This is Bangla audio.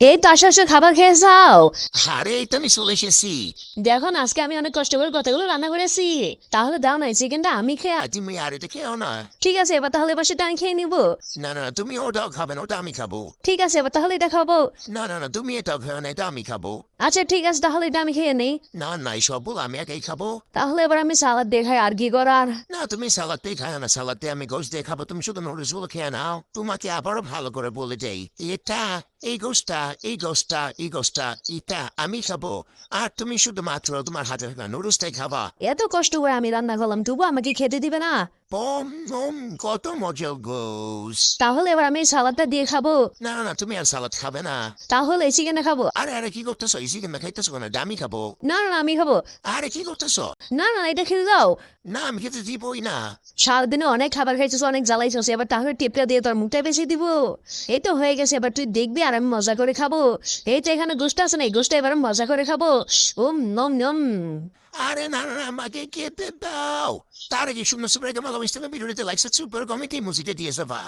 এই তো আসো আসো, খাবার খেয়ে যাও। আরে এই তো আমি চলে এসেছি। দেখো না, আজকে আমি অনেক কষ্ট করে কতগুলো রান্না করেছি। তাহলে দাও না, এই চিকেনটা আমি খেয়ে তুমি আর এটা খেও না। ঠিক আছে, এবার তাহলে এবার সেটা আমি খেয়ে নিবো। না না না, তুমি ওটাও খাবে না, ওটা আমি খাবো। ঠিক আছে, এবার তাহলে এটা খাবো। না না না, তুমি এটাও খেও না, এটা আমি খাবো। আচ্ছা ঠিক আছে, তাহলে এটা আমি খেয়ে নেই। না না, এই সবগুলো আমি একাই খাবো। তাহলে এবার আমি সালাদ দিয়ে খাই, আর কি করার। না, তুমি সালাদটাই খাও না, সালাদে আমি গোস্ত দিয়ে খাবো, তুমি শুধু নুডলস গুলো খেয়ে নাও। তোমাকে আবারও ভালো করে বলে দেই, এটা এই গোস্তা এই গোস্তা এই গোস্তা এটা আমি খাবো। আর তুমি শুধুমাত্র তোমার হাতে থাকা নুডলসটাই খাবা। এত কষ্ট করে আমি রান্না করলাম, তবু আমাকে খেতে দিবে না? পম পম, কত মজার গোস্ট। তাহলে এবার আমি এই সালাদটা দিয়ে খাবো। না না, তুমি আর সালাদ খাবে না। তাহলে এই চিকেনটা খাবো। আরে আরে, কি করতেছো? এই চিকেন খাইতেছো কেন? এটা আমি খাবো। না না না, আমি খাবো। আরে কি করতেছো? না না, এটা খেতে দাও। না, আমি খেতে দিবই না। সারাদিনে অনেক খাবার খাইছিস, অনেক জ্বালাইছিস, এবার তাহলে টিপটা দিয়ে তোর মুখটা বেশি দিব। এই তো হয়ে গেছে, এবার তুই দেখবি আর আমি মজা করে খাবো। এই তো এখানে গোষ্ঠ আছে না, এই গোষ্ঠটা এবার আমি মজা করে খাবো। নম নম। আরে না না না, আমাকে খেতে দাও। তার আগে শূন্য সুপার কমিটি ভিডিওতে লাইক সাবস্ক্রাইব করে কমিটি মুজিতে দিয়েছে বা